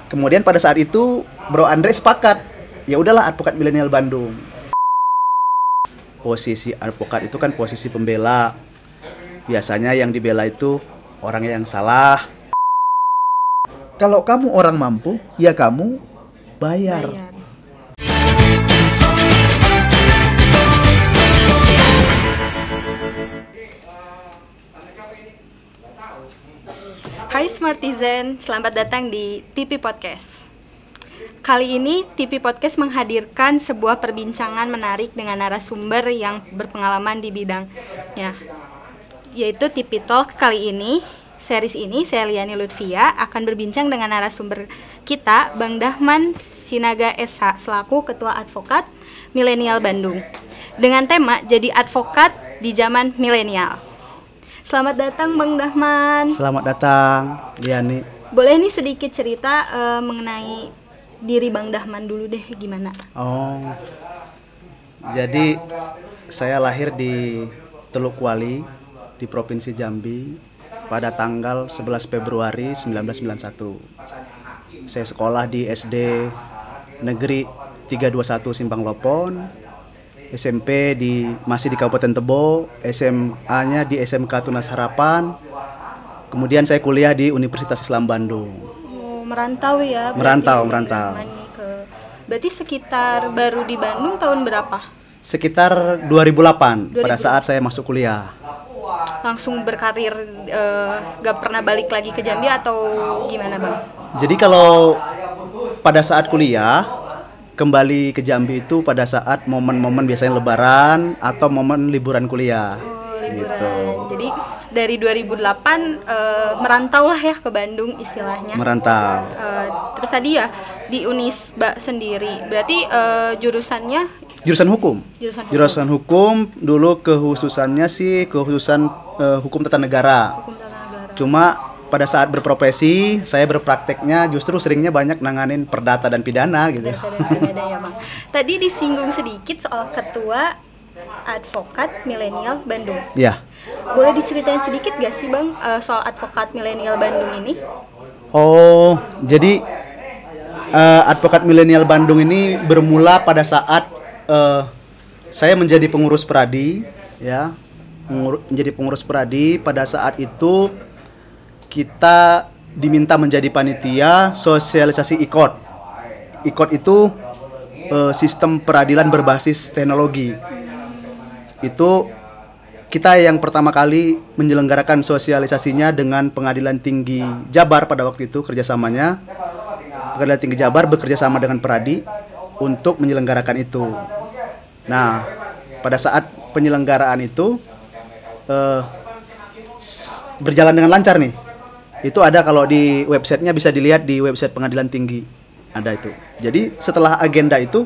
Kemudian pada saat itu Bro Andre sepakat, ya udahlah advokat milenial Bandung. Posisi advokat itu kan posisi pembela. Biasanya yang dibela itu orang yang salah. Kalau kamu orang mampu, ya kamu bayar. Hai Smartizen, selamat datang di TP Podcast. Kali ini TP Podcast menghadirkan sebuah perbincangan menarik dengan narasumber yang berpengalaman di bidangnya, yaitu TP Talk. Kali ini, series ini, saya Liani Lutfia akan berbincang dengan narasumber kita, Bang Dahman Sinaga SH, selaku Ketua Advokat Milenial Bandung, dengan tema Jadi Advokat di Zaman Milenial. Selamat datang Bang Dahman. Selamat datang, Liani. Boleh nih sedikit cerita mengenai diri Bang Dahman dulu deh, gimana? Oh, jadi saya lahir di Teluk Wali di Provinsi Jambi pada tanggal 11 Februari 1991. Saya sekolah di SD Negeri 321 Simpang Lopon, SMP masih di Kabupaten Tebo, SMA-nya di SMK Tunas Harapan. Kemudian saya kuliah di Universitas Islam Bandung. Oh, merantau ya? Merantau. Berarti sekitar baru di Bandung tahun berapa? Sekitar 2008 pada saat saya masuk kuliah. Langsung berkarir, gak pernah balik lagi ke Jambi atau gimana Bang? Jadi kalau pada saat kuliah kembali ke Jambi itu pada saat momen-momen biasanya lebaran atau momen liburan kuliah. Oh, liburan. Gitu. Jadi dari 2008 merantau lah ya ke Bandung istilahnya. Merantau. Terus tadi ya di Unisba sendiri. Berarti jurusannya Jurusan hukum. Jurusan hukum dulu khususan hukum tata negara. Hukum tata negara. Cuma pada saat berprofesi, saya berprakteknya justru seringnya banyak nanganin perdata dan pidana gitu. Pidana ya Bang. Tadi disinggung sedikit soal Ketua Advokat Milenial Bandung. Ya. Boleh diceritain sedikit gak sih Bang soal Advokat Milenial Bandung ini? Oh, jadi Advokat Milenial Bandung ini bermula pada saat saya menjadi pengurus Pradi, ya. Menjadi pengurus Pradi pada saat itu kita diminta menjadi panitia sosialisasi IKOT. IKOT itu sistem peradilan berbasis teknologi. Itu kita yang pertama kali menyelenggarakan sosialisasinya dengan Pengadilan Tinggi Jabar pada waktu itu kerjasamanya. Pengadilan Tinggi Jabar bekerja sama dengan Pradi untuk menyelenggarakan itu. Nah, pada saat penyelenggaraan itu berjalan dengan lancar nih. Itu ada kalau di websitenya, bisa dilihat di website Pengadilan Tinggi, ada itu. Jadi setelah agenda itu,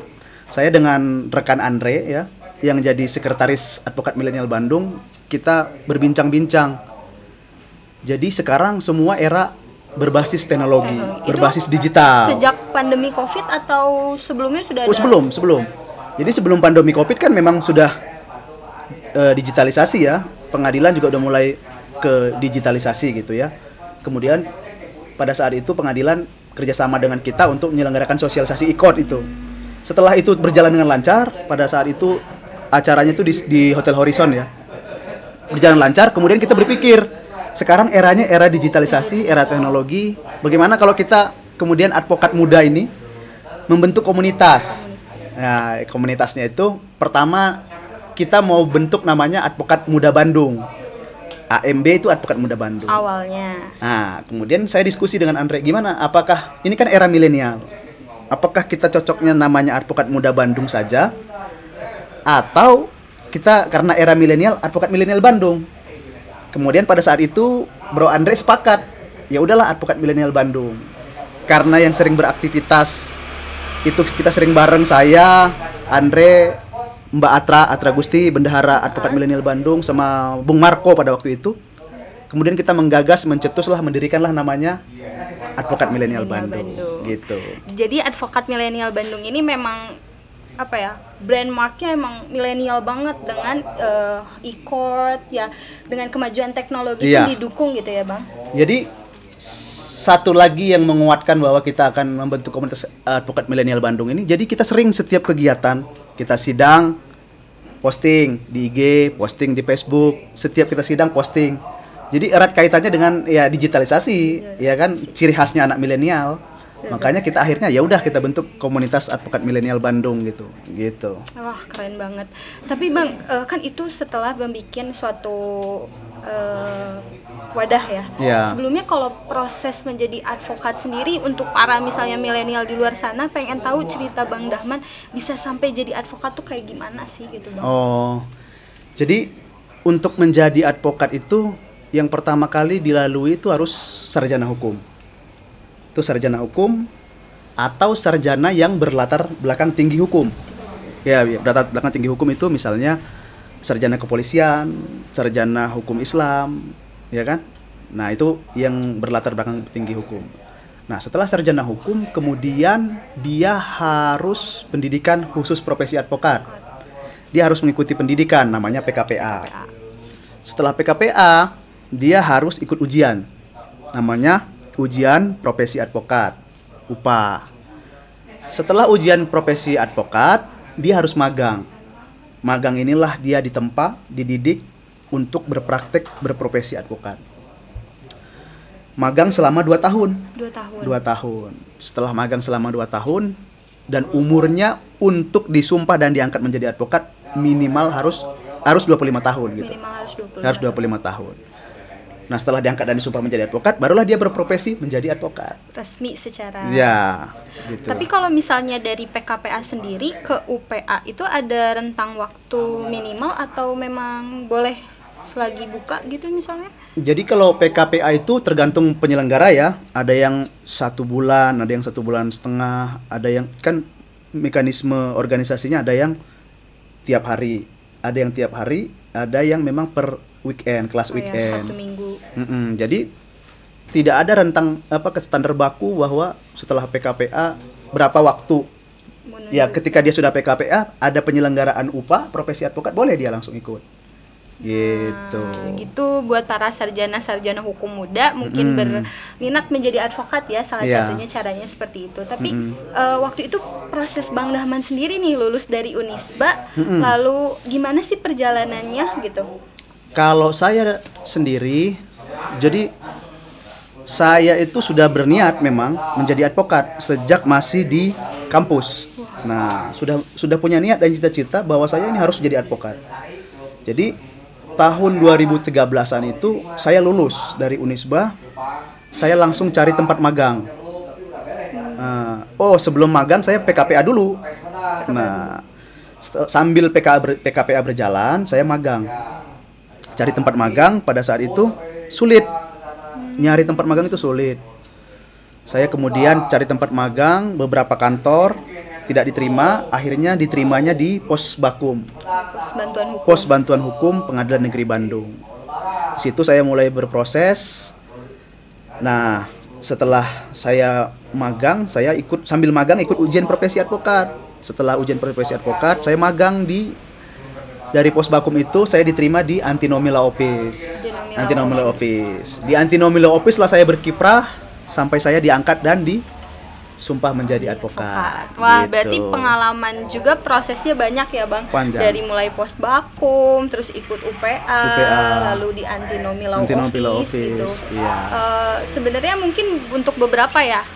saya dengan rekan Andre ya, yang jadi sekretaris Advokat Milenial Bandung, kita berbincang-bincang. Jadi sekarang semua era berbasis teknologi, berbasis digital. Sejak pandemi Covid atau sebelumnya sudah ada? Sebelum. Jadi sebelum pandemi Covid kan memang sudah digitalisasi ya. Pengadilan juga udah mulai ke digitalisasi gitu ya. Kemudian pada saat itu pengadilan kerjasama dengan kita untuk menyelenggarakan sosialisasi IKOT itu. Setelah itu berjalan dengan lancar, pada saat itu acaranya itu di Hotel Horizon ya. Berjalan lancar, kemudian kita berpikir, sekarang eranya era digitalisasi, era teknologi. Bagaimana kalau kita kemudian advokat muda ini membentuk komunitas. Nah, komunitasnya itu pertama kita mau bentuk namanya Advokat Muda Bandung. AMB itu Advokat Muda Bandung awalnya. Nah, kemudian saya diskusi dengan Andre, gimana? Apakah ini kan era milenial? Apakah kita cocoknya namanya Advokat Muda Bandung saja? Atau kita karena era milenial, Advokat Milenial Bandung? Kemudian pada saat itu Bro Andre sepakat, ya udahlah Advokat Milenial Bandung. Karena yang sering beraktivitas itu kita sering bareng, saya, Andre, Mbak Atra Gusti, Bendahara Advokat Milenial Bandung, sama Bung Marco pada waktu itu. Kemudian kita menggagas, mencetuslah, mendirikanlah namanya Advokat Milenial Bandung. Gitu. Jadi Advokat Milenial Bandung ini memang apa ya, brand marknya emang milenial banget dengan e-court ya, dengan kemajuan teknologi pun didukung gitu ya Bang. Jadi satu lagi yang menguatkan bahwa kita akan membentuk komunitas advokat milenial Bandung ini. Jadi kita sering setiap kegiatan kita sidang posting di IG, posting di Facebook, setiap kita sidang posting. Jadi erat kaitannya dengan ya digitalisasi, ya kan, ciri khasnya anak milenial. Makanya kita akhirnya ya udah kita bentuk komunitas advokat milenial Bandung gitu. Wah, keren banget. Tapi Bang, kan itu setelah Bang bikin suatu wadah ya. Sebelumnya kalau proses menjadi advokat sendiri untuk para misalnya milenial di luar sana pengen tahu cerita Bang Dahman bisa sampai jadi advokat tuh kayak gimana sih gitu Bang? Oh. Jadi untuk menjadi advokat itu yang pertama kali dilalui itu harus sarjana hukum. Itu sarjana hukum atau sarjana yang berlatar belakang tinggi hukum. Ya, berlatar belakang tinggi hukum itu misalnya sarjana kepolisian, sarjana hukum Islam, ya kan? Nah, itu yang berlatar belakang tinggi hukum. Nah, setelah sarjana hukum, kemudian dia harus pendidikan khusus profesi advokat. Dia harus mengikuti pendidikan namanya PKPA. Setelah PKPA, dia harus ikut ujian namanya ujian profesi advokat, UPA. Setelah ujian profesi advokat, dia harus magang. Magang inilah dia ditempa, dididik untuk berpraktek berprofesi advokat. Magang selama 2 tahun. 2 tahun. Setelah magang selama 2 tahun dan umurnya untuk disumpah dan diangkat menjadi advokat minimal harus 25 tahun gitu. Harus 25 tahun. Nah, setelah diangkat dan disumpah menjadi advokat, barulah dia berprofesi menjadi advokat. Resmi secara. Ya, gitu. Tapi kalau misalnya dari PKPA sendiri ke UPA itu ada rentang waktu minimal atau memang boleh lagi buka gitu misalnya? Jadi kalau PKPA itu tergantung penyelenggara ya. Ada yang 1 bulan, ada yang 1,5 bulan, ada yang kan mekanisme organisasinya ada yang tiap hari, ada yang memang per weekend, kelas weekend. 1 minggu. Jadi tidak ada rentang standar baku bahwa setelah PKPA berapa waktu. Ya, ketika dia sudah PKPA ada penyelenggaraan UPA profesi advokat, boleh dia langsung ikut. Gitu. Gitu buat para sarjana hukum muda mungkin berminat menjadi advokat ya, salah satunya caranya seperti itu. Tapi waktu itu proses Bang Dahman sendiri nih lulus dari Unisba, lalu gimana sih perjalanannya gitu? Kalau saya sendiri, jadi saya itu sudah berniat memang menjadi advokat sejak masih di kampus. Nah, sudah punya niat dan cita-cita bahwa saya ini harus jadi advokat. Jadi tahun 2013-an itu saya lulus dari Unisba, saya langsung cari tempat magang. Sebelum magang saya PKPA dulu. Nah, sambil PKPA berjalan, saya magang. Cari tempat magang pada saat itu sulit. Nyari tempat magang itu sulit. Saya kemudian cari tempat magang beberapa kantor, tidak diterima, akhirnya diterimanya di Pos Bakum. Pos Bantuan Hukum Pengadilan Negeri Bandung. Di situ saya mulai berproses. Nah, setelah saya magang, saya sambil magang ikut ujian profesi advokat. Setelah ujian profesi advokat, saya magang dari Pos Bakum itu saya diterima di Antinomy Law Office. Di Antinomy Law Office lah saya berkiprah sampai saya diangkat dan disumpah menjadi advokat. Wah, gitu. Berarti pengalaman juga prosesnya banyak ya, Bang. Panjang. Dari mulai Pos Bakum, terus ikut UPA. Lalu di Antinomy Law Office gitu. Iya. Sebenarnya mungkin untuk beberapa ya,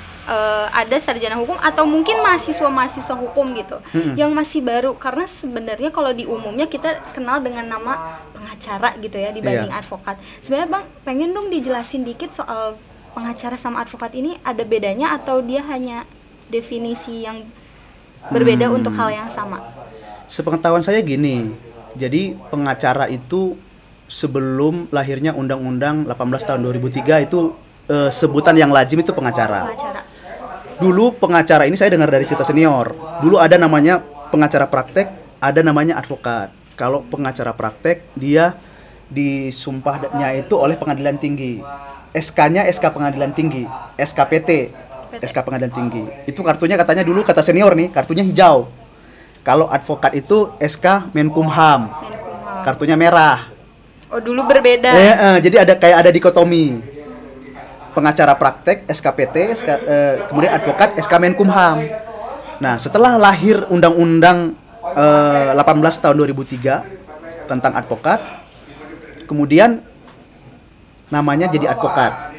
ada sarjana hukum atau mungkin mahasiswa hukum gitu yang masih baru, karena sebenarnya kalau di umumnya kita kenal dengan nama pengacara gitu ya dibanding advokat. Sebenarnya Bang pengen dong dijelasin dikit soal pengacara sama advokat ini, ada bedanya atau dia hanya definisi yang berbeda untuk hal yang sama? Sepengetahuan saya gini, jadi pengacara itu sebelum lahirnya Undang-Undang 18 tahun 2003 itu sebutan yang lazim itu pengacara. Dulu pengacara ini saya dengar dari cerita senior. Dulu ada namanya pengacara praktek, ada namanya advokat. Kalau pengacara praktek dia disumpahnya itu oleh pengadilan tinggi. SK-nya SK pengadilan tinggi, SKPT, SK pengadilan tinggi. Itu kartunya katanya dulu kata senior nih, kartunya hijau. Kalau advokat itu SK Menkumham. Kartunya merah. Oh, dulu berbeda. Jadi ada dikotomi. pengacara praktek SKPT, kemudian advokat SK Menkumham. Nah, setelah lahir Undang-Undang 18 tahun 2003 tentang advokat, kemudian namanya jadi advokat.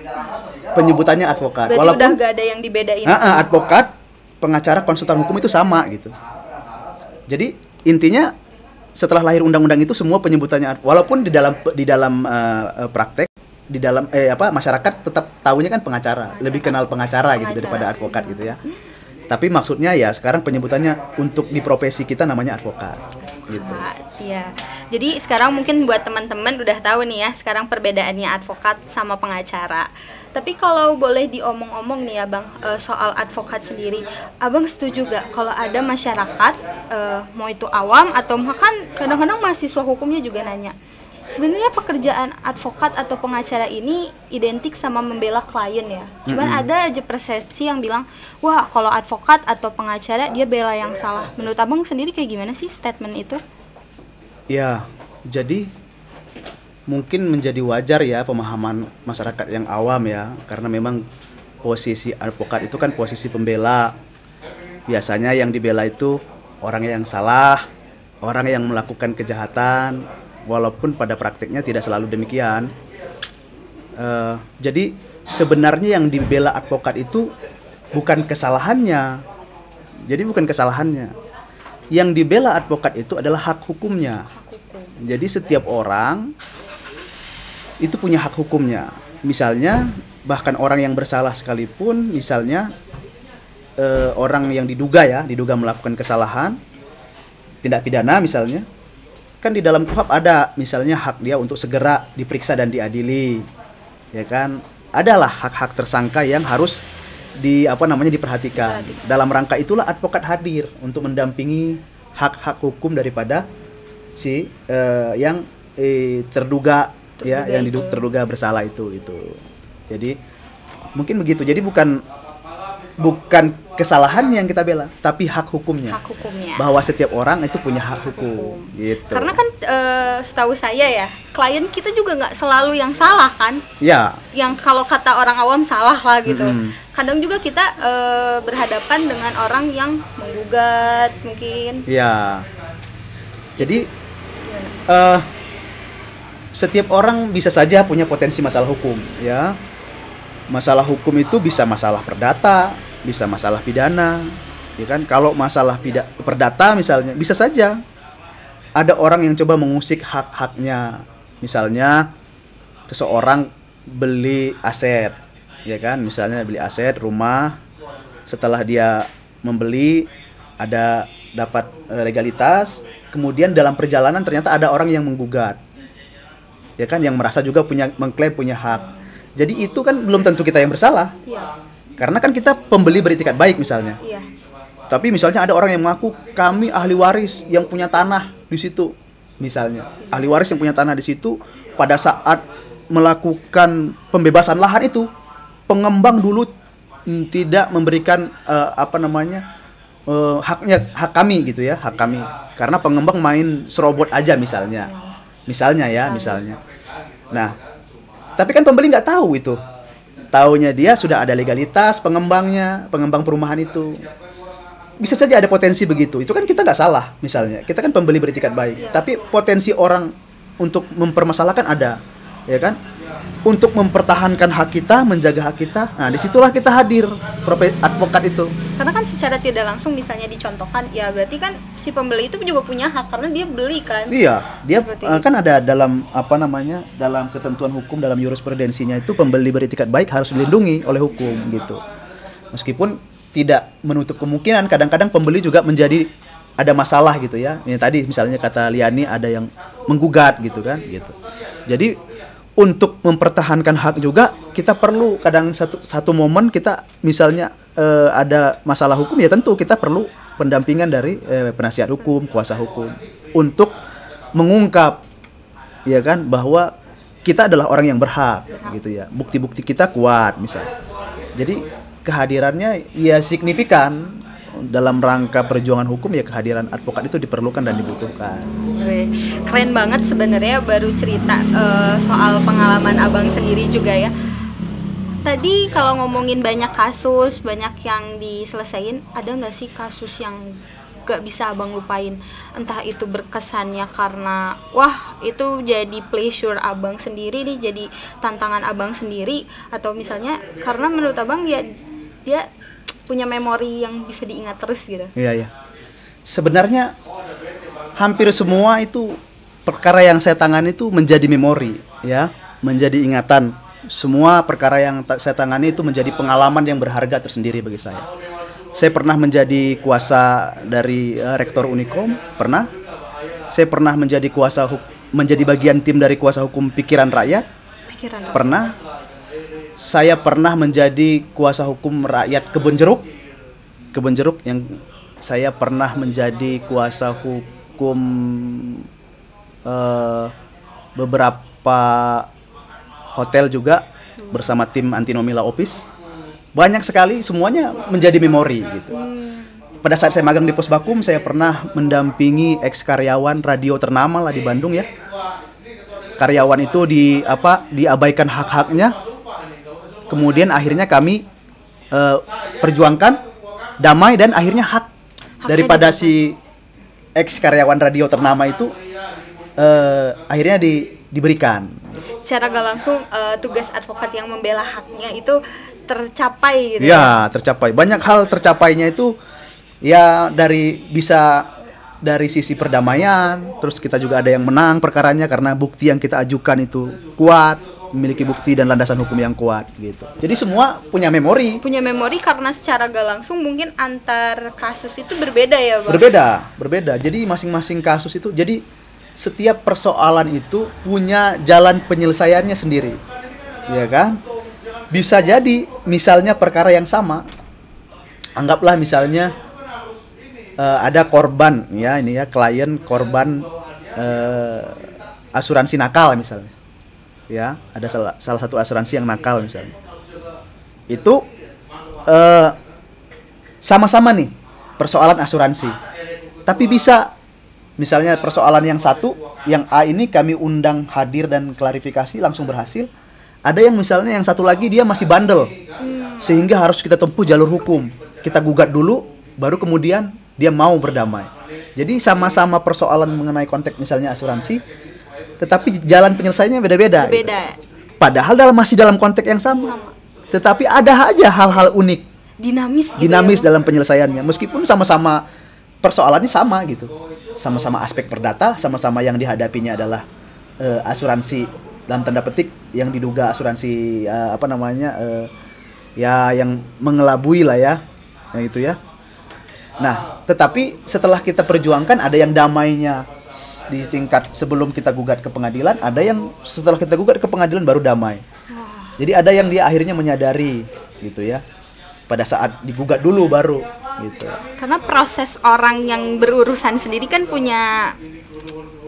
Penyebutannya advokat. Berarti walaupun udah gak ada yang dibedain. advokat, pengacara, konsultan hukum itu sama gitu. Jadi intinya setelah lahir undang-undang itu semua penyebutannya, walaupun di dalam praktek, di dalam masyarakat tetap tahunya kan pengacara, lebih kenal pengacara gitu daripada advokat gitu ya. Tapi maksudnya ya sekarang penyebutannya untuk di profesi kita namanya advokat gitu. Iya. Jadi sekarang mungkin buat teman-teman udah tahu nih ya sekarang perbedaannya advokat sama pengacara. Tapi kalau boleh diomong-omong nih ya Bang, soal advokat sendiri, Abang setuju gak kalau ada masyarakat, mau itu awam atau bahkan kadang-kadang mahasiswa hukumnya juga nanya, sebenarnya pekerjaan advokat atau pengacara ini identik sama membela klien ya. Cuman ada aja persepsi yang bilang, wah kalau advokat atau pengacara dia bela yang salah. Menurut Abang sendiri kayak gimana sih statement itu? Ya, jadi mungkin menjadi wajar ya pemahaman masyarakat yang awam ya, karena memang posisi advokat itu kan posisi pembela. Biasanya yang dibela itu orang yang salah, orang yang melakukan kejahatan, walaupun pada praktiknya tidak selalu demikian. Jadi sebenarnya yang dibela advokat itu bukan kesalahannya. Yang dibela advokat itu adalah hak hukumnya. Jadi setiap orang itu punya hak hukumnya. Misalnya bahkan orang yang bersalah sekalipun, misalnya orang yang diduga melakukan kesalahan, tindak pidana misalnya, kan di dalam KUHP ada misalnya hak dia untuk segera diperiksa dan diadili, ya kan? Adalah hak-hak tersangka yang harus diperhatikan. Dalam rangka itulah advokat hadir untuk mendampingi hak-hak hukum daripada si yang terduga terduga bersalah itu. Jadi mungkin begitu. Jadi bukan kesalahan yang kita bela, tapi hak hukumnya. Bahwa setiap orang itu punya hak hukum. Gitu. Karena kan setahu saya ya, klien kita juga nggak selalu yang salah kan? Ya. Yang kalau kata orang awam salah lah gitu. Kadang juga kita berhadapan dengan orang yang menggugat mungkin. Ya. Jadi setiap orang bisa saja punya potensi masalah hukum, ya. Masalah hukum itu bisa masalah perdata, bisa masalah pidana, ya kan? Kalau masalah perdata misalnya, bisa saja ada orang yang coba mengusik hak-haknya. Misalnya seseorang beli aset, ya kan? Misalnya beli aset rumah, setelah dia membeli dapat legalitas, kemudian dalam perjalanan ternyata ada orang yang menggugat. Ya kan, yang merasa juga mengklaim punya hak. Jadi itu kan belum tentu kita yang bersalah. Iya. Karena kan kita pembeli beretikat baik misalnya. Iya. Tapi misalnya ada orang yang mengaku kami ahli waris yang punya tanah di situ. Misalnya, ahli waris yang punya tanah di situ pada saat melakukan pembebasan lahan itu, pengembang dulu tidak memberikan hak kami gitu ya, hak kami. Karena pengembang main serobot aja misalnya. Misalnya. Nah, tapi kan pembeli nggak tahu itu. Taunya dia sudah ada legalitas pengembang perumahan itu. Bisa saja ada potensi begitu. Itu kan kita nggak salah misalnya. Kita kan pembeli beretikat baik. Tapi potensi orang untuk mempermasalahkan ada, ya kan? Untuk mempertahankan hak kita, menjaga hak kita. Nah, disitulah kita hadir, advokat itu. Karena kan secara tidak langsung misalnya dicontohkan, ya berarti kan si pembeli itu juga punya hak karena dia beli kan. Iya, dia kan ada dalam dalam ketentuan hukum, dalam jurisprudensinya itu pembeli beretikat baik harus dilindungi oleh hukum gitu. Meskipun tidak menutup kemungkinan kadang-kadang pembeli juga menjadi ada masalah gitu ya. Ini tadi misalnya kata Liani ada yang menggugat gitu kan gitu. Jadi untuk mempertahankan hak juga kita perlu kadang satu momen kita misalnya ada masalah hukum, ya tentu kita perlu pendampingan dari penasihat hukum, kuasa hukum untuk mengungkap, ya kan, bahwa kita adalah orang yang berhak gitu ya, bukti-bukti kita kuat misalnya. Jadi kehadirannya ya signifikan dalam rangka perjuangan hukum, ya kehadiran advokat itu diperlukan dan dibutuhkan. Keren banget sebenarnya, baru cerita soal pengalaman abang sendiri juga ya. Tadi kalau ngomongin banyak kasus, banyak yang diselesain, ada nggak sih kasus yang gak bisa abang lupain? Entah itu berkesannya karena wah itu jadi pleasure abang sendiri nih, jadi tantangan abang sendiri, atau misalnya karena menurut abang ya dia punya memori yang bisa diingat terus gitu. Iya. Sebenarnya hampir semua itu perkara yang saya tangani itu menjadi memori, ya, menjadi ingatan. Semua perkara yang saya tangani itu menjadi pengalaman yang berharga tersendiri bagi saya. Saya pernah menjadi kuasa dari rektor Unikom, pernah. Saya pernah menjadi menjadi bagian tim dari kuasa hukum Pikiran Rakyat, pernah. Saya pernah menjadi kuasa hukum rakyat Kebun Jeruk yang saya pernah menjadi kuasa hukum beberapa hotel juga bersama tim Antinomila Office. Banyak sekali, semuanya menjadi memori gitu. Pada saat saya magang di Posbakum, saya pernah mendampingi ex karyawan radio ternama lah di Bandung ya. Karyawan itu diabaikan hak-haknya. Kemudian akhirnya kami perjuangkan damai dan akhirnya hak daripada si ex karyawan radio ternama itu akhirnya diberikan. Secara gak langsung tugas advokat yang membela haknya itu tercapai gitu. Ya, tercapai. Banyak hal tercapainya itu ya dari sisi perdamaian, terus kita juga ada yang menang perkaranya karena bukti yang kita ajukan itu kuat, memiliki bukti dan landasan hukum yang kuat gitu. Jadi semua punya memori. Punya memori karena secara gak langsung mungkin antar kasus itu berbeda ya, Bang. Berbeda. Jadi masing-masing kasus itu, jadi setiap persoalan itu punya jalan penyelesaiannya sendiri. Ya kan? Bisa jadi misalnya perkara yang sama, anggaplah misalnya ada korban ya, ini ya, klien korban asuransi nakal misalnya ya, ada salah satu asuransi yang nakal misalnya, itu sama-sama nih persoalan asuransi, tapi bisa misalnya persoalan yang satu, yang A ini kami undang hadir dan klarifikasi langsung berhasil. Ada yang misalnya yang satu lagi dia masih bandel, sehingga harus kita tempuh jalur hukum. Kita gugat dulu, baru kemudian dia mau berdamai. Jadi sama-sama persoalan mengenai konteks misalnya asuransi, tetapi jalan penyelesaiannya beda-beda. Gitu. Padahal masih dalam konteks yang sama. Tetapi ada aja hal-hal unik, dinamis dalam penyelesaiannya. Meskipun sama-sama persoalannya sama gitu, sama-sama aspek perdata, sama-sama yang dihadapinya adalah asuransi dalam tanda petik yang diduga asuransi ya yang mengelabui lah ya, yang itu ya. Nah, tetapi setelah kita perjuangkan, ada yang damainya di tingkat sebelum kita gugat ke pengadilan, ada yang setelah kita gugat ke pengadilan baru damai. Jadi ada yang dia akhirnya menyadari gitu ya, pada saat digugat dulu baru gitu. Karena proses orang yang berurusan sendiri kan punya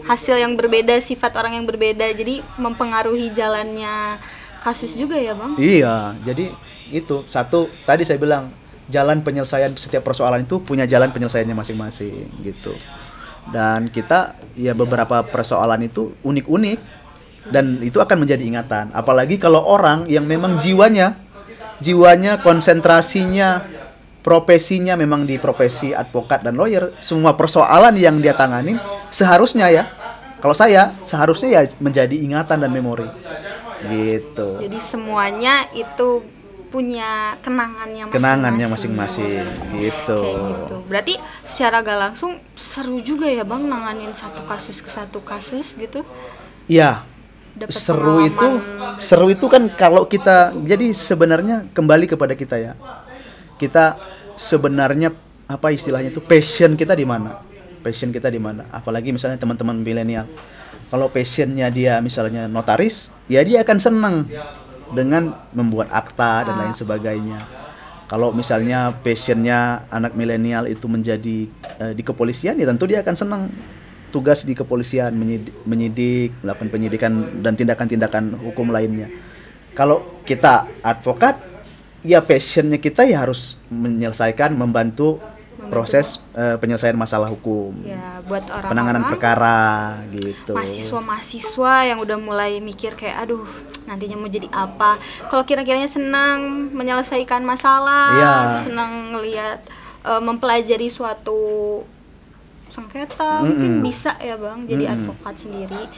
hasil yang berbeda, sifat orang yang berbeda, jadi mempengaruhi jalannya kasus juga ya, Bang? Iya, jadi itu satu tadi saya bilang, jalan penyelesaian setiap persoalan itu punya jalan penyelesaiannya masing-masing gitu. Dan kita ya beberapa persoalan itu unik-unik dan itu akan menjadi ingatan. Apalagi kalau orang yang memang jiwanya, konsentrasinya, profesinya memang di profesi advokat dan lawyer, semua persoalan yang dia tangani seharusnya ya, kalau saya seharusnya ya menjadi ingatan dan memori gitu. Jadi semuanya itu punya kenangannya masing-masing gitu. Gitu. Berarti secara gak langsung seru juga ya, Bang, nanganin satu kasus ke satu kasus gitu. Iya. Seru itu kan kalau kita, jadi sebenarnya kembali kepada kita ya. Kita sebenarnya apa istilahnya itu, passion kita di mana? Apalagi misalnya teman-teman milenial, kalau passionnya dia misalnya notaris, ya dia akan senang dengan membuat akta dan lain sebagainya. Kalau misalnya passionnya anak milenial itu menjadi di kepolisian, ya tentu dia akan senang tugas di kepolisian, menyidik, melakukan penyidikan dan tindakan-tindakan hukum lainnya. Kalau kita advokat, ya passionnya kita ya harus menyelesaikan, membantu proses penyelesaian masalah hukum. Ya, buat orang-orang penanganan perkara gitu. Mahasiswa-mahasiswa yang udah mulai mikir kayak aduh, nantinya mau jadi apa. Kalau kira-kiranya senang menyelesaikan masalah, Iya. senang ngelihat mempelajari suatu sengketa, mungkin bisa ya Bang jadi advokat sendiri.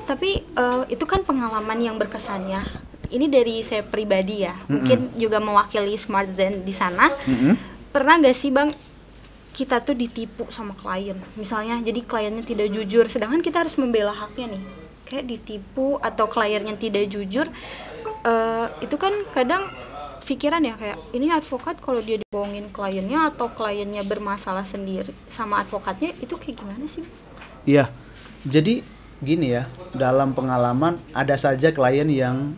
Tapi itu kan pengalaman yang berkesan ya. Ini dari saya pribadi ya, mungkin juga mewakili Smart Zen di sana. Pernah gak sih Bang kita tuh ditipu sama klien, misalnya jadi kliennya tidak jujur, sedangkan kita harus membela haknya nih, kayak ditipu atau kliennya tidak jujur. Itu kan kadang pikiran ya, kayak ini advokat kalau dia dibohongin kliennya atau kliennya bermasalah sendiri sama advokatnya, itu kayak gimana sih? Iya, jadi gini ya, dalam pengalaman ada saja klien yang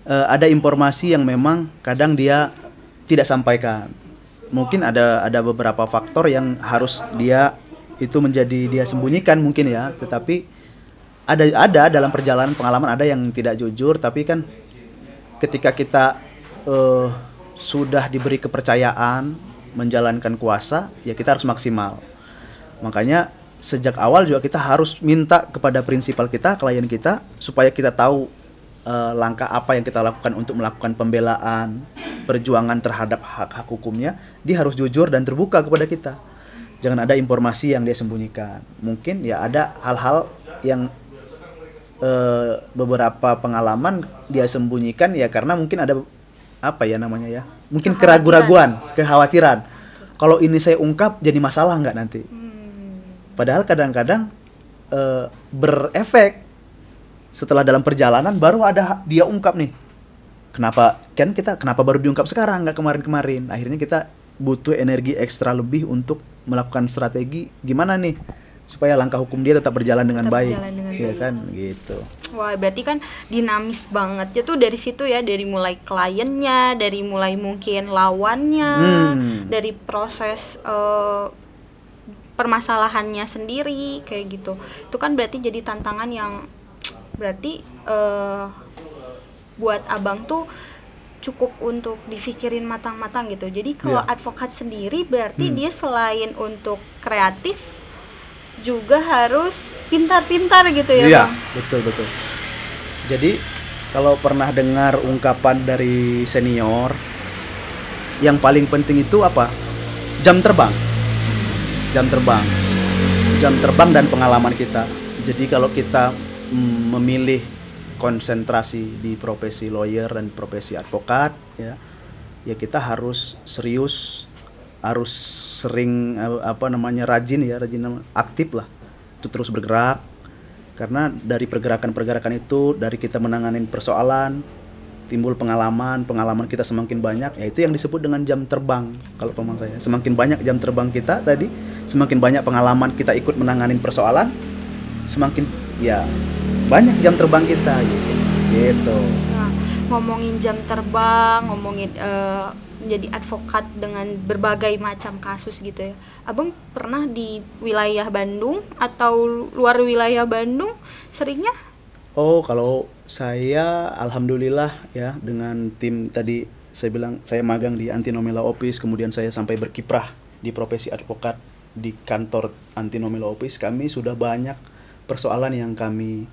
ada informasi yang memang kadang dia tidak sampaikan. Mungkin ada beberapa faktor yang harus dia itu menjadi dia sembunyikan mungkin ya, tetapi ada dalam perjalanan pengalaman ada yang tidak jujur, tapi kan ketika kita sudah diberi kepercayaan menjalankan kuasa, ya kita harus maksimal. Makanya sejak awal juga kita harus minta kepada prinsipal kita, klien kita, supaya kita tahu langkah apa yang kita lakukan untuk melakukan pembelaan, perjuangan terhadap hak-hak hukumnya. Dia harus jujur dan terbuka kepada kita. Jangan ada informasi yang dia sembunyikan. Mungkin ya ada hal-hal yang beberapa pengalaman dia sembunyikan ya karena mungkin ada apa ya namanya ya, mungkin keraguan-raguan, kekhawatiran. Kalau ini saya ungkap jadi masalah nggak nanti? Padahal kadang-kadang berefek. Setelah dalam perjalanan baru ada dia ungkap nih. Kenapa baru diungkap sekarang, nggak kemarin-kemarin? Akhirnya kita butuh energi ekstra lebih untuk melakukan strategi gimana nih supaya langkah hukum dia tetap berjalan dengan baik. Iya kan, gitu. Wah, berarti kan dinamis banget ya tuh dari situ ya, dari mulai kliennya, dari mulai mungkin lawannya, dari proses permasalahannya sendiri kayak gitu. Itu kan berarti jadi tantangan yang berarti buat abang tuh cukup untuk dipikirin matang-matang gitu. Jadi kalau advokat sendiri berarti dia selain untuk kreatif juga harus pintar-pintar gitu ya, Iya, Bang? betul. Jadi kalau pernah dengar ungkapan dari senior, yang paling penting itu apa? Jam terbang dan pengalaman kita. Jadi kalau kita memilih konsentrasi di profesi lawyer dan profesi advokat ya kita harus serius, harus sering rajin aktif lah, itu terus bergerak, karena dari pergerakan itu, dari kita menangani persoalan timbul pengalaman kita semakin banyak, ya itu yang disebut dengan jam terbang. Kalau pemang saya, semakin banyak jam terbang kita tadi, semakin banyak pengalaman kita ikut menangani persoalan, semakin ya banyak jam terbang kita gitu. Nah, ngomongin jam terbang, ngomongin menjadi advokat dengan berbagai macam kasus gitu ya. Abang pernah di wilayah Bandung atau luar wilayah Bandung seringnya? Oh, kalau saya alhamdulillah ya, dengan tim tadi saya bilang saya magang di Antinomial Law Office, kemudian saya sampai berkiprah di profesi advokat di kantor Antinomial Law Office. Kami sudah banyak persoalan yang kami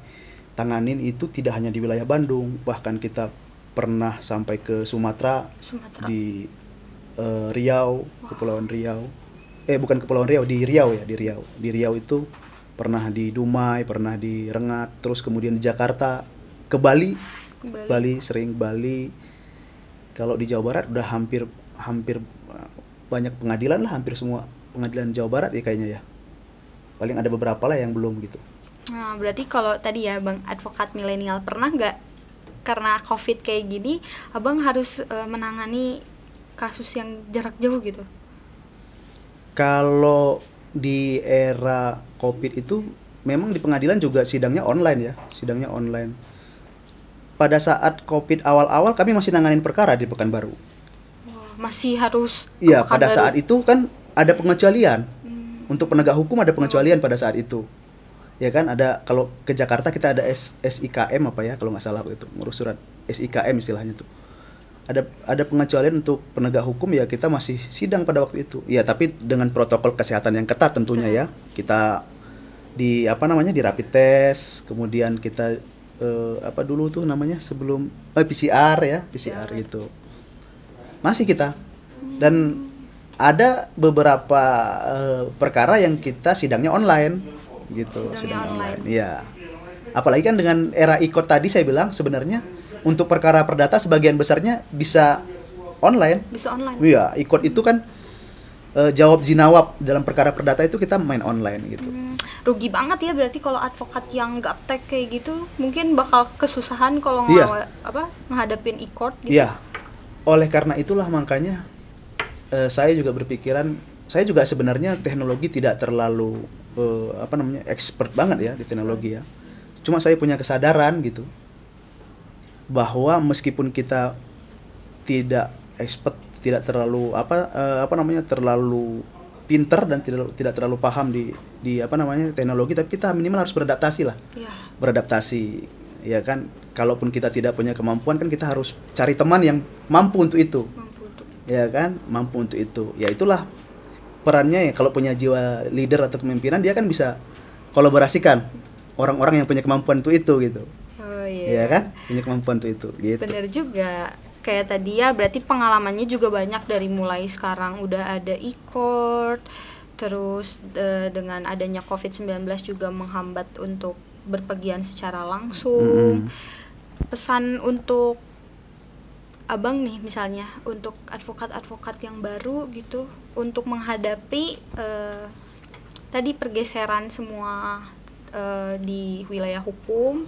tanganin itu tidak hanya di wilayah Bandung, bahkan kita pernah sampai ke Sumatera. Di Riau, Kepulauan Riau. Bukan Kepulauan Riau, di Riau ya, di Riau itu pernah di Dumai, pernah di Rengat, terus kemudian di Jakarta, ke Bali. Sering Bali. Kalau di Jawa Barat udah hampir banyak pengadilan lah, hampir semua pengadilan Jawa Barat ya kayaknya ya. Paling ada beberapa lah yang belum gitu. Nah, berarti kalau tadi ya Bang advokat milenial, pernah nggak karena COVID kayak gini, Abang harus menangani kasus yang jarak jauh gitu? Kalau di era COVID itu memang di pengadilan juga sidangnya online. Pada saat COVID awal-awal kami masih nanganin perkara di Pekanbaru. Wah, masih harus Iya, pada saat itu kan ada pengecualian. Untuk penegak hukum ada pengecualian pada saat itu. Ya kan, ada, kalau ke Jakarta kita ada SIKM apa ya, kalau nggak salah itu, ngurus surat SIKM istilahnya tuh. ada pengecualian untuk penegak hukum ya, kita masih sidang pada waktu itu. Ya, tapi dengan protokol kesehatan yang ketat tentunya ya. Kita di di rapid test, kemudian kita apa dulu tuh namanya sebelum PCR ya, PCR gitu. Masih kita. Dan ada beberapa perkara yang kita sidangnya online gitu, sidangnya online. Iya. Apalagi kan dengan era e-court tadi saya bilang sebenarnya untuk perkara perdata sebagian besarnya bisa online. Bisa online. Iya, e-court itu kan jawab jinawab dalam perkara perdata itu kita main online gitu. Rugi banget ya berarti kalau advokat yang gaptek kayak gitu mungkin bakal kesusahan kalau menghadapin e-court gitu. Iya. Oleh karena itulah makanya saya juga berpikiran, saya juga sebenarnya teknologi tidak terlalu expert banget ya di teknologi ya. Cuma saya punya kesadaran gitu bahwa meskipun kita tidak expert, tidak terlalu terlalu pinter dan tidak terlalu paham di teknologi, tapi kita minimal harus beradaptasi lah. Ya. Beradaptasi, ya kan. Kalaupun kita tidak punya kemampuan kan kita harus cari teman yang mampu untuk itu. Ya kan, mampu untuk itu. Ya itulah perannya ya, kalau punya jiwa leader atau kepemimpinan dia kan bisa kolaborasikan orang-orang yang punya kemampuan untuk itu gitu. Oh iya. Ya kan? Punya kemampuan untuk itu gitu. Bener juga. Kayak tadi ya, berarti pengalamannya juga banyak dari mulai sekarang udah ada e-court, terus dengan adanya COVID-19 juga menghambat untuk berpergian secara langsung. Pesan untuk Abang nih misalnya, untuk advokat-advokat yang baru gitu, untuk menghadapi tadi pergeseran semua di wilayah hukum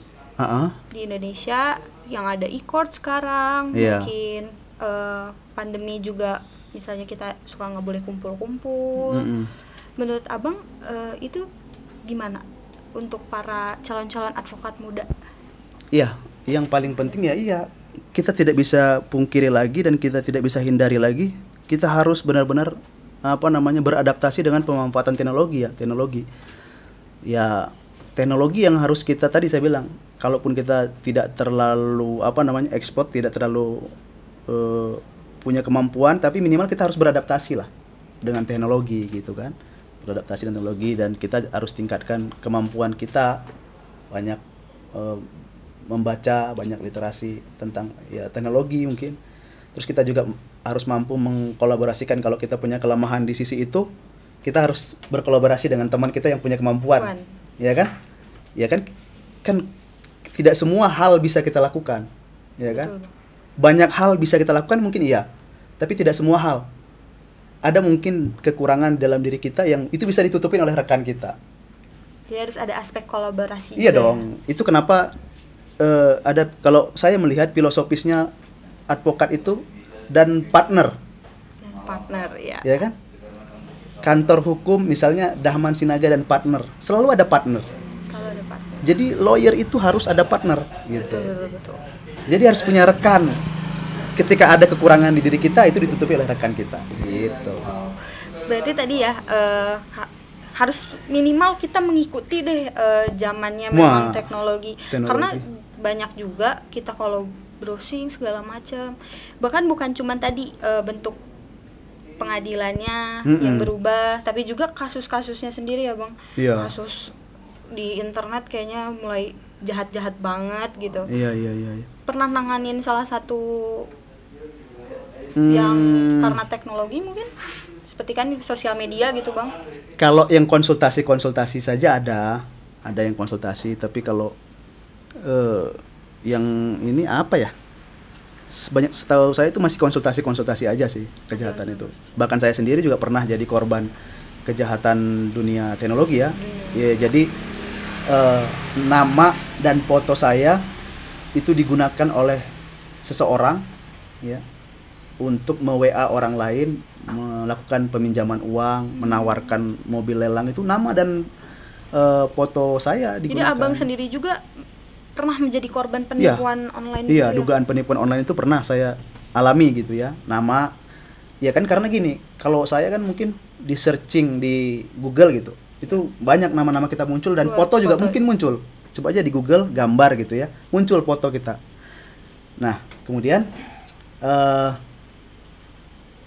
di Indonesia, yang ada e-court sekarang, mungkin pandemi juga, misalnya kita suka nggak boleh kumpul-kumpul. Menurut Abang itu gimana untuk para calon-calon advokat muda? Iya, yang paling penting ya kita tidak bisa pungkiri lagi dan kita tidak bisa hindari lagi, kita harus benar-benar beradaptasi dengan pemanfaatan teknologi. Teknologi yang harus kita, tadi saya bilang, kalaupun kita tidak terlalu ekspor, tidak terlalu punya kemampuan, tapi minimal kita harus beradaptasi lah dengan teknologi gitu kan. Beradaptasi dengan teknologi, dan kita harus tingkatkan kemampuan kita, banyak membaca, banyak literasi tentang teknologi mungkin. Terus kita juga harus mampu mengkolaborasikan, kalau kita punya kelemahan di sisi itu, kita harus berkolaborasi dengan teman kita yang punya kemampuan. Ya kan? Ya kan tidak semua hal bisa kita lakukan, ya kan? Betul. Banyak hal bisa kita lakukan mungkin iya, tapi tidak semua hal. Ada mungkin kekurangan dalam diri kita yang itu bisa ditutupin oleh rekan kita. Ya, harus ada aspek kolaborasi. Iya dong. Itu kenapa ada, kalau saya melihat filosofisnya advokat itu dan partner. Ya. Ya kan? Kantor hukum misalnya Dahman Sinaga dan partner, selalu ada partner. Jadi lawyer itu harus ada partner gitu. Betul. Jadi harus punya rekan. Ketika ada kekurangan di diri kita, itu ditutupi oleh rekan kita gitu. Berarti tadi ya harus minimal kita mengikuti deh zamannya memang teknologi. Karena banyak juga kita kalau browsing segala macam. Bahkan bukan cuma tadi bentuk pengadilannya yang berubah, tapi juga kasus-kasusnya sendiri ya Bang. Iya. Kasus di internet kayaknya mulai jahat-jahat banget gitu. Iya. Pernah nanganin salah satu yang karena teknologi mungkin, seperti kan sosial media gitu Bang. Kalau yang konsultasi saja ada yang konsultasi, tapi kalau yang ini banyak, setahu saya itu masih konsultasi aja sih kejahatan itu. Bahkan saya sendiri juga pernah jadi korban kejahatan dunia teknologi ya. Ya, jadi nama dan foto saya itu digunakan oleh seseorang ya untuk me-WA orang lain, melakukan peminjaman uang, menawarkan mobil lelang, itu nama dan foto saya digunakan. Jadi Abang sendiri juga pernah menjadi korban penipuan online gitu ya? Iya, dugaan penipuan online itu pernah saya alami gitu ya. Nama, ya kan karena gini, kalau saya kan mungkin di searching di Google gitu, itu banyak nama-nama kita muncul dan foto juga mungkin muncul. Coba aja di Google gambar gitu ya, muncul foto kita. Nah, kemudian eh,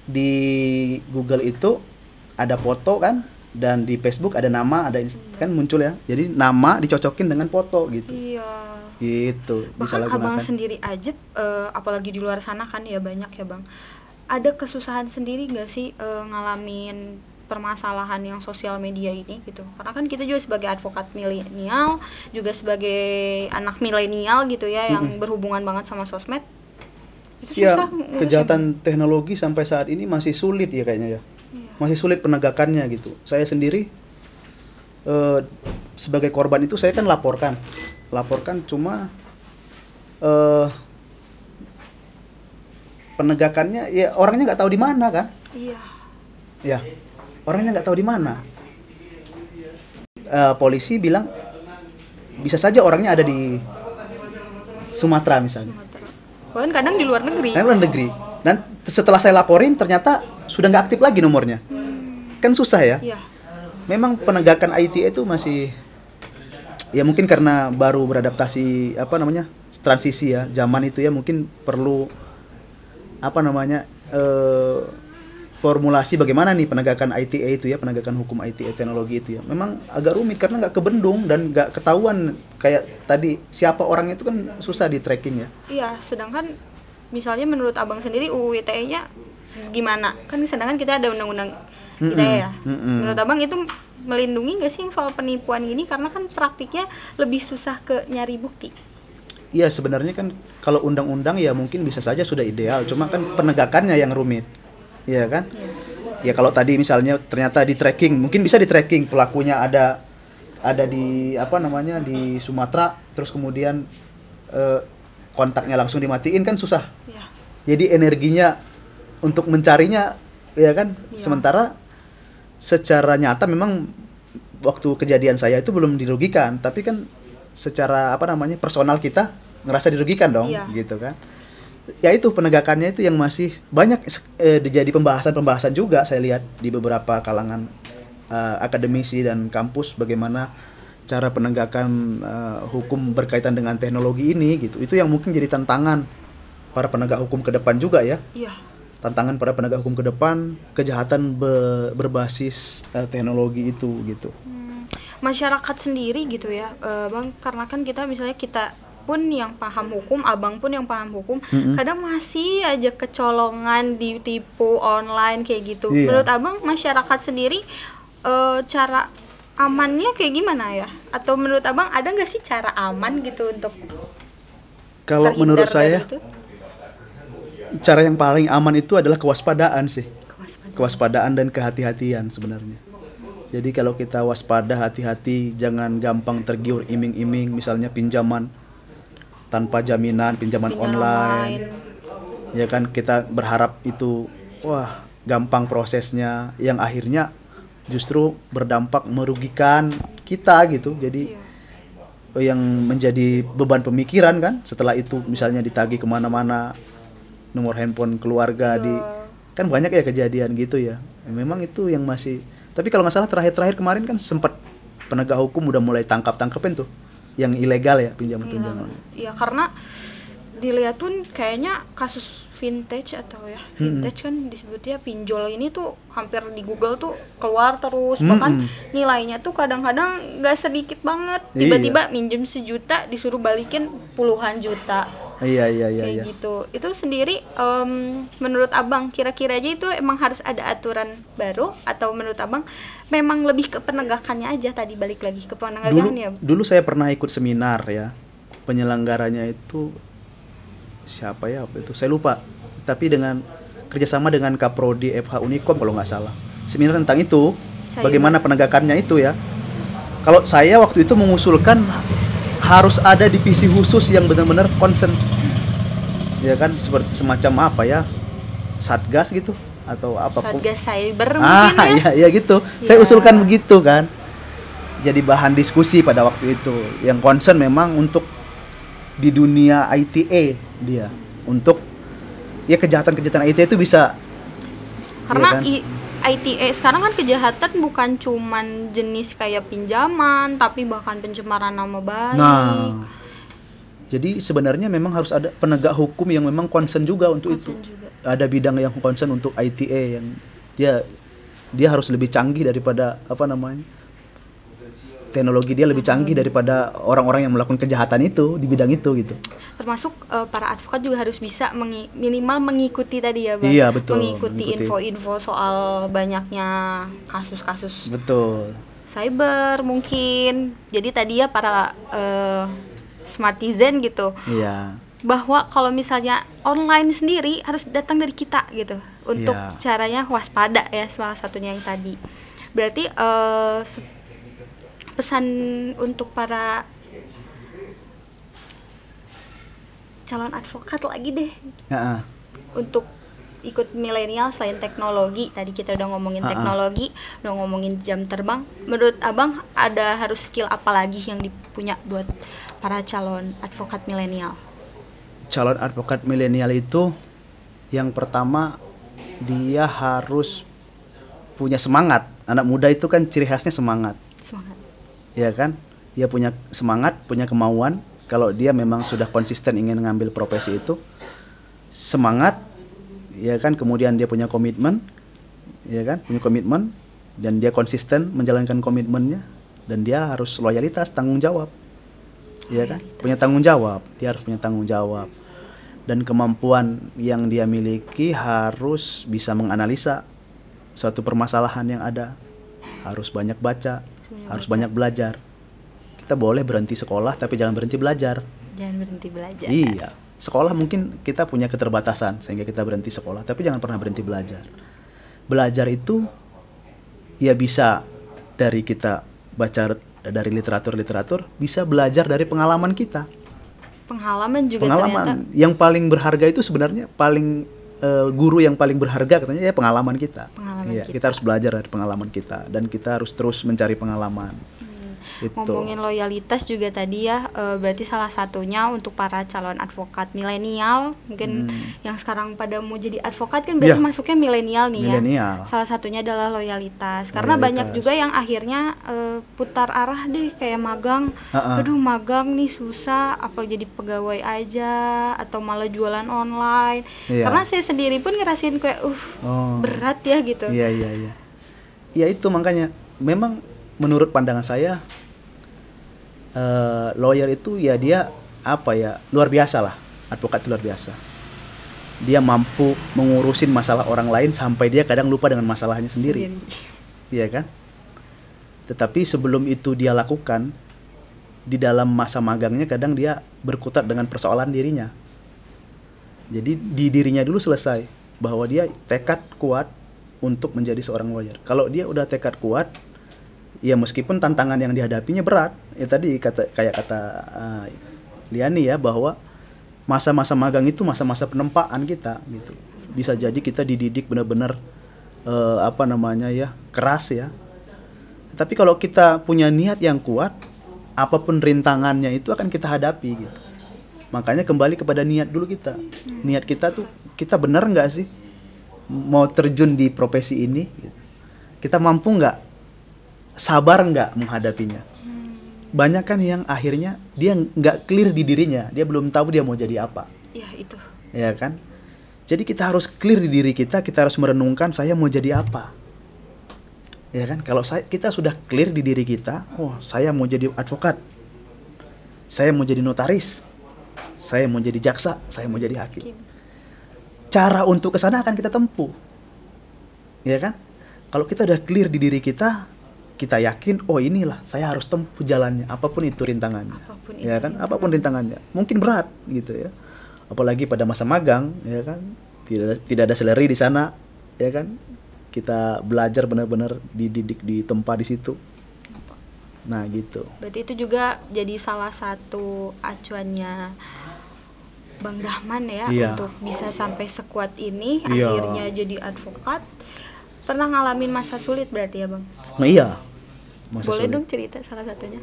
di Google itu ada foto kan, dan di Facebook ada nama, kan muncul ya. Jadi nama dicocokin dengan foto gitu. Iya. Gitu. Bisa Bahkan abang gunakan. sendiri aja, apalagi di luar sana kan ya banyak ya bang. Ada kesusahan sendiri nggak sih ngalamin permasalahan yang sosial media ini gitu? Karena kan kita juga sebagai advokat milenial, juga sebagai anak milenial gitu ya, yang berhubungan banget sama sosmed. Itu Ya, susah ngurusin. kejahatan teknologi sampai saat ini masih sulit ya kayaknya ya. Masih sulit penegakannya gitu. Saya sendiri sebagai korban itu saya kan laporkan cuma penegakannya ya orangnya nggak tahu di mana kan. Iya. Ya, orangnya nggak tahu di mana. Polisi bilang bisa saja orangnya ada di Sumatera misalnya, Bahkan kadang di luar negeri. luar negeri. Dan setelah saya laporin ternyata sudah nggak aktif lagi nomornya. Kan susah ya. Iya. Memang penegakan ITE itu masih, ya mungkin karena baru beradaptasi transisi ya zaman itu ya, mungkin perlu formulasi bagaimana nih penegakan ITE itu ya, penegakan hukum ITE teknologi itu ya. Memang agak rumit karena nggak kebendung dan nggak ketahuan kayak tadi siapa orangnya, itu kan susah di tracking ya. Iya, sedangkan misalnya menurut abang sendiri UU ITE-nya gimana? Kan sedangkan kita ada undang-undang ITE ya. Menurut abang itu melindungi nggak sih yang soal penipuan ini? Karena kan praktiknya lebih susah ke nyari bukti. Iya, sebenarnya kan kalau undang-undang ya mungkin bisa saja sudah ideal, cuma kan penegakannya yang rumit. Iya kan? Ya kalau tadi misalnya ternyata di tracking, mungkin bisa di tracking pelakunya ada di di Sumatera, terus kemudian kontaknya langsung dimatiin, kan susah. Iya. Jadi energinya untuk mencarinya ya kan. Iya. Sementara secara nyata memang waktu kejadian saya itu belum dirugikan, tapi kan secara personal kita ngerasa dirugikan dong. Iya. Gitu kan. Ya itu penegakannya itu yang masih banyak jadi pembahasan juga saya lihat di beberapa kalangan akademisi dan kampus, bagaimana cara penegakan hukum berkaitan dengan teknologi ini gitu. Itu yang mungkin jadi tantangan para penegak hukum ke depan juga ya. Iya. Tantangan para penegak hukum ke depan, kejahatan berbasis teknologi itu gitu. Masyarakat sendiri gitu ya, bang, karena kan kita misalnya kita pun yang paham hukum, abang pun yang paham hukum, kadang masih aja kecolongan, ditipu online kayak gitu. Iya. Menurut abang masyarakat sendiri cara amannya kayak gimana ya? Atau menurut abang ada nggak sih cara aman gitu untuk Kalau terhindar menurut dari saya itu? cara yang paling aman itu adalah kewaspadaan sih. Kewaspadaan. Kewaspadaan dan kehati-hatian sebenarnya. Jadi kalau kita waspada, hati-hati, jangan gampang tergiur iming-iming, misalnya pinjaman tanpa jaminan, pinjaman online. Ya kan, kita berharap itu wah gampang prosesnya, yang akhirnya justru berdampak merugikan kita gitu. Jadi yang menjadi beban pemikiran kan, setelah itu misalnya ditagih kemana-mana, nomor handphone keluarga kan banyak ya kejadian gitu ya. Memang itu yang masih, tapi kalau nggak salah terakhir kemarin kan sempat penegak hukum udah mulai tangkapin tuh yang ilegal ya, pinjaman-pinjaman. Iya, karena dilihat pun kayaknya kasus vintage atau ya vintage kan disebutnya pinjol ini tuh hampir di Google tuh keluar terus, bahkan nilainya tuh kadang-kadang nggak sedikit banget, tiba-tiba minjem 1 juta disuruh balikin puluhan juta. Iya. Kayak gitu. Itu sendiri menurut abang kira-kira aja itu emang harus ada aturan baru, atau menurut abang memang lebih ke penegakannya aja, tadi balik lagi ke penegakannya? Dulu saya pernah ikut seminar ya, penyelenggaranya itu siapa ya waktu itu, saya lupa, tapi dengan kerjasama dengan Kaprodi FH Unikom kalau nggak salah, seminar tentang itu, bagaimana penegakannya itu ya. Kalau saya waktu itu mengusulkan harus ada divisi khusus yang benar-benar concern, ya kan, seperti semacam apa ya, satgas gitu atau apa, satgas cyber mungkin ya. Iya gitu. Saya usulkan begitu kan, jadi bahan diskusi pada waktu itu, yang concern memang untuk di dunia ITE dia, untuk ya kejahatan ITE itu bisa, karena ya kan? ITE sekarang kan kejahatan bukan cuman jenis kayak pinjaman, tapi bahkan pencemaran nama baik. Nah, Jadi sebenarnya memang harus ada penegak hukum yang memang concern juga untuk itu. Juga. Ada bidang yang concern untuk ITA yang dia harus lebih canggih daripada teknologi dia lebih canggih daripada orang-orang yang melakukan kejahatan itu di bidang itu gitu. Termasuk para advokat juga harus bisa minimal mengikuti tadi ya Bang. Iya, betul. Mengikuti info-info soal banyaknya kasus-kasus. Betul. Cyber mungkin. Jadi tadi ya para smartizen gitu. Iya. Bahwa kalau misalnya online sendiri harus datang dari kita gitu. Untuk caranya waspada ya, salah satunya yang tadi. Berarti pesan untuk para calon advokat lagi deh. Untuk ikut milenial selain teknologi, tadi kita udah ngomongin teknologi, udah ngomongin jam terbang. Menurut Abang ada harus skill apa lagi yang dipunya buat para calon advokat milenial? Calon advokat milenial itu yang pertama dia harus punya semangat. Anak muda itu kan ciri khasnya semangat. Ya kan? Dia punya semangat, punya kemauan. Kalau dia memang sudah konsisten ingin mengambil profesi itu, semangat, ya kan? Kemudian dia punya komitmen, ya kan? Punya komitmen dan dia konsisten menjalankan komitmennya dan dia harus loyalitas, tanggung jawab. Ya kan? Punya tanggung jawab, dia harus punya tanggung jawab. Dan kemampuan yang dia miliki harus bisa menganalisa suatu permasalahan yang ada. Harus banyak baca, harus banyak belajar. Kita boleh berhenti sekolah tapi jangan berhenti belajar. Jangan berhenti belajar. Iya. Sekolah mungkin kita punya keterbatasan sehingga kita berhenti sekolah, tapi jangan pernah berhenti belajar. Belajar itu ya bisa dari kita baca dari literatur, bisa belajar dari pengalaman kita. Pengalaman ternyata. Yang paling berharga itu sebenarnya guru yang paling berharga katanya ya pengalaman kita. Kita harus belajar dari pengalaman kita dan kita harus terus mencari pengalaman. Ngomongin loyalitas juga tadi ya, berarti salah satunya untuk para calon advokat milenial mungkin yang sekarang pada mau jadi advokat kan berarti masuknya milenial nih ya. Salah satunya adalah loyalitas. Karena banyak juga yang akhirnya putar arah deh kayak magang. Aduh magang nih susah, apa jadi pegawai aja atau malah jualan online. Karena saya sendiri pun ngerasain kayak berat ya gitu. Iya. Ya itu makanya memang menurut pandangan saya lawyer itu ya dia luar biasa lah. Advokat itu luar biasa. Dia mampu mengurusin masalah orang lain sampai dia kadang lupa dengan masalahnya sendiri. Iya kan? Tetapi sebelum itu dia lakukan, di dalam masa magangnya kadang dia berkutat dengan persoalan dirinya. Jadi di dirinya dulu selesai, bahwa dia tekad kuat untuk menjadi seorang lawyer. Kalau dia udah tekad kuat, ya meskipun tantangan yang dihadapinya berat, ya tadi kayak kata Liani ya, bahwa masa-masa magang itu masa-masa penempaan kita gitu. Bisa jadi kita dididik benar-benar keras ya. Tapi kalau kita punya niat yang kuat, apapun rintangannya itu akan kita hadapi gitu. Makanya kembali kepada niat dulu kita. Niat kita tuh, kita benar nggak sih mau terjun di profesi ini? Gitu. Kita mampu nggak? Sabar nggak menghadapinya? Banyak kan yang akhirnya dia nggak clear di dirinya, dia belum tahu dia mau jadi apa. Iya itu. Ya kan? Jadi kita harus clear di diri kita harus merenungkan saya mau jadi apa. Ya kan? Kalau kita sudah clear di diri kita, saya mau jadi advokat, saya mau jadi notaris, saya mau jadi jaksa, saya mau jadi hakim. Cara untuk kesana akan kita tempuh. Ya kan? Kalau kita udah clear di diri kita yakin, inilah saya harus tempuh jalannya, apapun itu rintangannya. Apapun rintangannya. Mungkin berat gitu ya. Apalagi pada masa magang, ya kan? Tidak ada salary di sana, ya kan? Kita belajar benar-benar dididik, ditempa di situ. Nah, gitu. Berarti itu juga jadi salah satu acuannya Bang Dahman ya, untuk bisa sampai sekuat ini, akhirnya jadi advokat. Pernah ngalamin masa sulit berarti ya Bang? Nah iya. Boleh dong cerita salah satunya.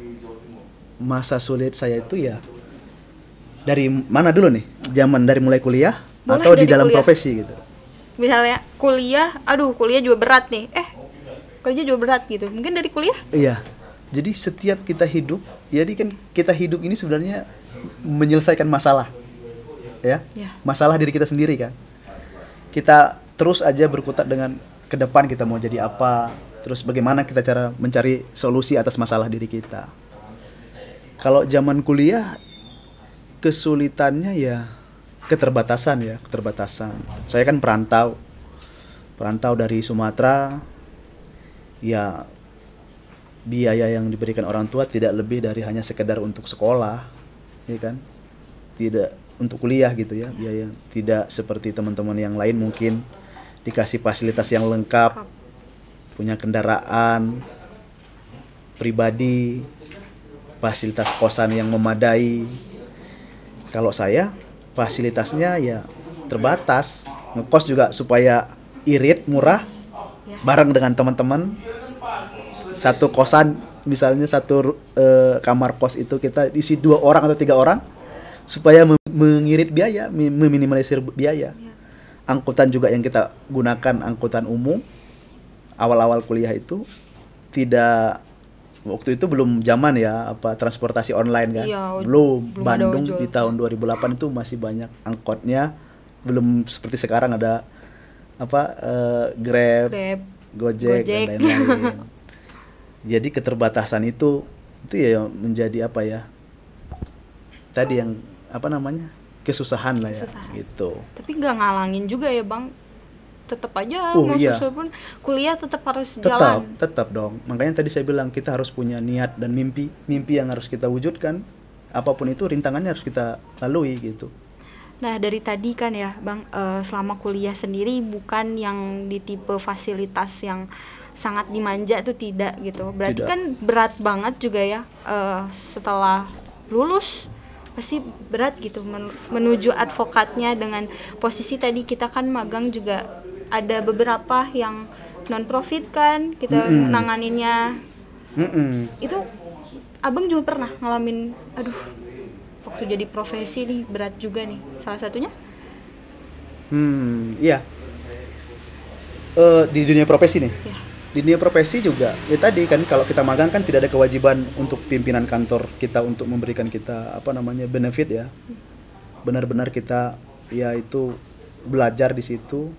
Masa sulit saya itu ya dari mana dulu nih? Zaman dari mulai kuliah atau di dalam profesi gitu? Misalnya kuliah juga berat nih. Kuliah juga berat gitu. Mungkin dari kuliah? Iya. Jadi setiap kita hidup, jadi kan kita hidup ini sebenarnya menyelesaikan masalah, ya, Ya. masalah diri kita sendiri kan. Kita terus aja berkutat dengan ke depan kita mau jadi apa, terus bagaimana kita cara mencari solusi atas masalah diri kita. Kalau zaman kuliah kesulitannya ya keterbatasan. Saya kan perantau dari Sumatera, ya biaya yang diberikan orang tua tidak lebih dari hanya sekedar untuk sekolah, ya kan, tidak untuk kuliah gitu ya, biaya tidak seperti teman-teman yang lain mungkin dikasih fasilitas yang lengkap, punya kendaraan pribadi, fasilitas kosan yang memadai. Kalau saya fasilitasnya ya terbatas, ngekos juga supaya irit, murah, bareng dengan teman-teman. Satu kosan misalnya satu kamar kos itu kita isi 2 orang atau 3 orang supaya mengirit biaya, meminimalisir biaya. Angkutan juga yang kita gunakan angkutan umum. Awal-awal kuliah itu tidak, waktu itu belum zaman ya apa transportasi online kan. Iya, belum ada Bandung ojol. di tahun 2008 itu masih banyak angkotnya, belum seperti sekarang ada apa Grab, Grab, Gojek Gojek. dan lain-lain. Jadi keterbatasan itu ya menjadi apa ya, tadi yang apa namanya, kesusahan lah ya. Kesusahan. Gitu. Tapi nggak ngalangin juga ya bang, tetap aja Oh, mau iya. susah pun kuliah tetap harus jalan. Tetap dong. Makanya tadi saya bilang kita harus punya niat dan mimpi yang harus kita wujudkan. Apapun itu rintangannya harus kita lalui gitu. Nah dari tadi kan ya bang, selama kuliah sendiri bukan yang di tipe fasilitas yang sangat dimanja tuh, tidak gitu. Berarti Tidak. kan berat banget juga ya, setelah lulus pasti berat gitu menuju advokatnya. Dengan posisi tadi kita kan magang juga ada beberapa yang non profit kan, kita nanganinnya. Itu abang juga pernah ngalamin, aduh waktu jadi profesi nih berat juga nih, salah satunya? Iya. Di dunia profesi nih. Ya. Di dunia profesi juga ya tadi kan, kalau kita magang kan tidak ada kewajiban untuk pimpinan kantor kita untuk memberikan kita apa namanya benefit ya. Benar-benar kita ya itu belajar di situ,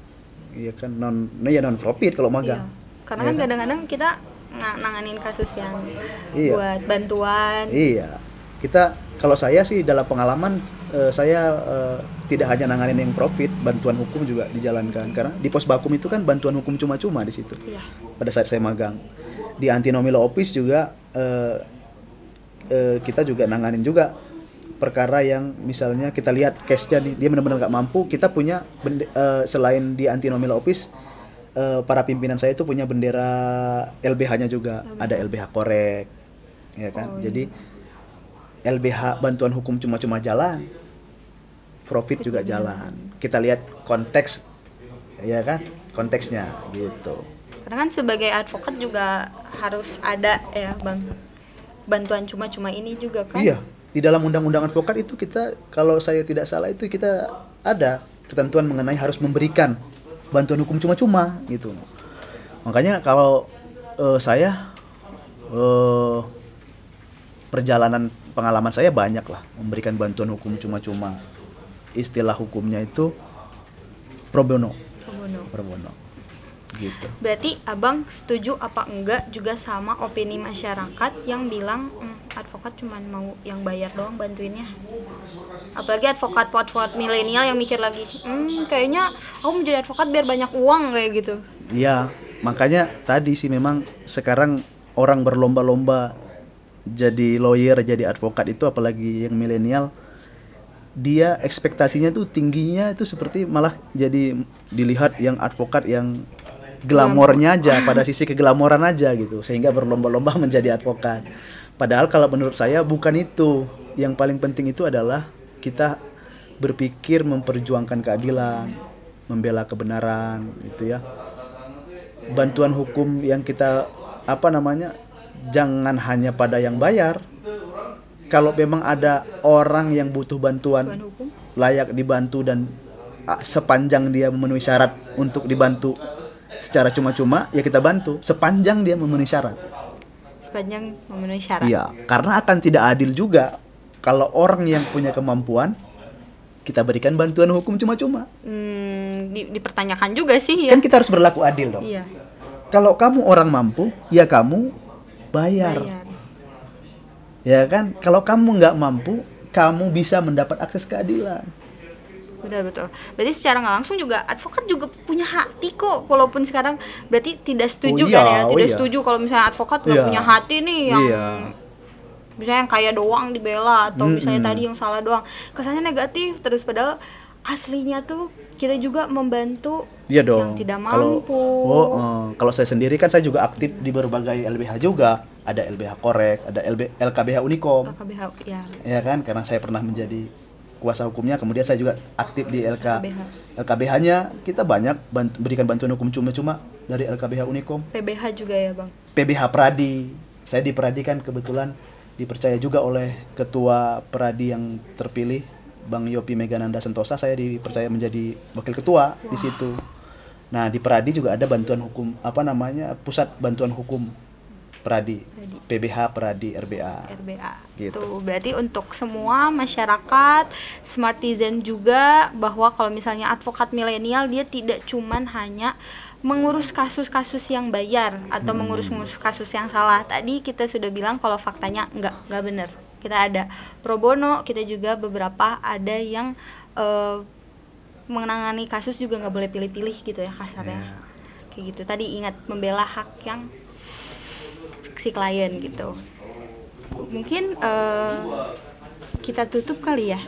ya kan, non profit kalau magang. Iya. Karena Ya kan kan? kadang-kadang kita nanganin kasus yang Iya. buat bantuan. Iya, kita kalau saya sih dalam pengalaman saya tidak hanya nanganin yang profit, bantuan hukum juga dijalankan. Karena di pos bakum itu kan bantuan hukum cuma-cuma di situ. Iya. Pada saat saya magang di Anti-Nomi Law Office juga kita juga nanganin juga perkara yang misalnya kita lihat case-nya dia benar-benar nggak mampu, kita punya selain di Anti-Nomi Law Office, para pimpinan saya itu punya bendera LBH-nya juga, ada LBH korek, ya kan. Jadi LBH bantuan hukum cuma-cuma jalan, profit juga jalan. Kita lihat konteks, ya kan, konteksnya gitu. Karena kan sebagai advokat juga harus ada ya bang, bantuan cuma-cuma ini juga kan. Iya, di dalam undang-undang advokat itu kita, kalau saya tidak salah itu kita ada ketentuan mengenai harus memberikan bantuan hukum cuma-cuma gitu. Makanya kalau saya perjalanan pengalaman saya banyak lah memberikan bantuan hukum cuma-cuma. Istilah hukumnya itu pro bono. Pro bono. Gitu. Berarti abang setuju apa enggak juga sama opini masyarakat yang bilang advokat cuma mau yang bayar doang bantuinnya? Apalagi advokat milenial yang mikir lagi, kayaknya aku mau jadi advokat biar banyak uang kayak gitu. Iya, makanya tadi sih memang sekarang orang berlomba-lomba jadi lawyer, jadi advokat itu, apalagi yang milenial, dia ekspektasinya tuh tingginya itu seperti malah jadi dilihat yang advokat yang glamornya aja, pada sisi keglamoran aja gitu, sehingga berlomba-lomba menjadi advokat. Padahal kalau menurut saya bukan itu. Yang paling penting itu adalah kita berpikir memperjuangkan keadilan, membela kebenaran gitu ya. Bantuan hukum yang kita jangan hanya pada yang bayar. Kalau memang ada orang yang butuh bantuan, hukum layak dibantu, dan sepanjang dia memenuhi syarat untuk dibantu secara cuma-cuma, ya kita bantu sepanjang dia memenuhi syarat. sepanjang memenuhi syarat. Iya, karena akan tidak adil juga kalau orang yang punya kemampuan kita berikan bantuan hukum cuma-cuma. Dipertanyakan juga sih ya. Kan kita harus berlaku adil dong. Iya. Kalau kamu orang mampu, ya kamu bayar. Ya kan? Kalau kamu nggak mampu, kamu bisa mendapat akses keadilan. Betul. Berarti secara nggak langsung juga advokat juga punya hati kok. Walaupun sekarang berarti tidak setuju kan ya, tidak setuju kalau misalnya advokat nggak punya hati nih yang misalnya yang kaya doang dibela atau misalnya tadi yang salah doang. Kesannya negatif terus padahal aslinya tuh kita juga membantu yang tidak mampu. Kalau saya sendiri kan saya juga aktif di berbagai LBH juga. Ada LBH Korek, ada LKBH Unikom. LKBH ya. Ya kan, karena saya pernah menjadi kuasa hukumnya, kemudian saya juga aktif di LKBH-nya. Kita banyak berikan bantuan hukum cuma-cuma dari LKBH Unikom. PBH juga ya Bang? PBH Pradi. Saya di Pradi kan kebetulan dipercaya juga oleh ketua Pradi yang terpilih, Bang Yopi Megananda Sentosa. Saya dipercaya menjadi wakil ketua di situ. Nah, di Pradi juga ada bantuan hukum, pusat bantuan hukum Pradi. PBH Pradi RBA. Gitu. Tuh, berarti untuk semua masyarakat, Smartizen juga, bahwa kalau misalnya advokat milenial dia tidak cuman hanya mengurus kasus-kasus yang bayar atau mengurus kasus yang salah. Tadi kita sudah bilang kalau faktanya enggak benar. Kita ada pro bono, kita juga beberapa ada yang menangani kasus juga nggak boleh pilih-pilih gitu ya kasarnya. Kayak gitu. Tadi ingat membela hak yang si klien gitu. Mungkin kita tutup kali ya.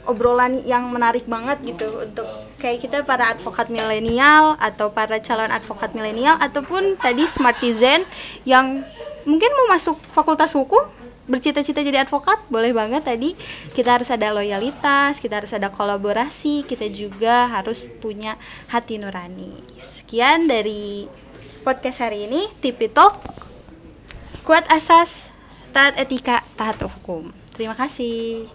Obrolan yang menarik banget gitu untuk kayak kita para advokat milenial atau para calon advokat milenial ataupun tadi Smartizen yang mungkin mau masuk fakultas hukum, bercita-cita jadi advokat, boleh banget. Tadi kita harus ada loyalitas, kita harus ada kolaborasi, kita juga harus punya hati nurani. Sekian dari podcast hari ini, TP Talk, kuat asas, taat etika, taat hukum. Terima kasih.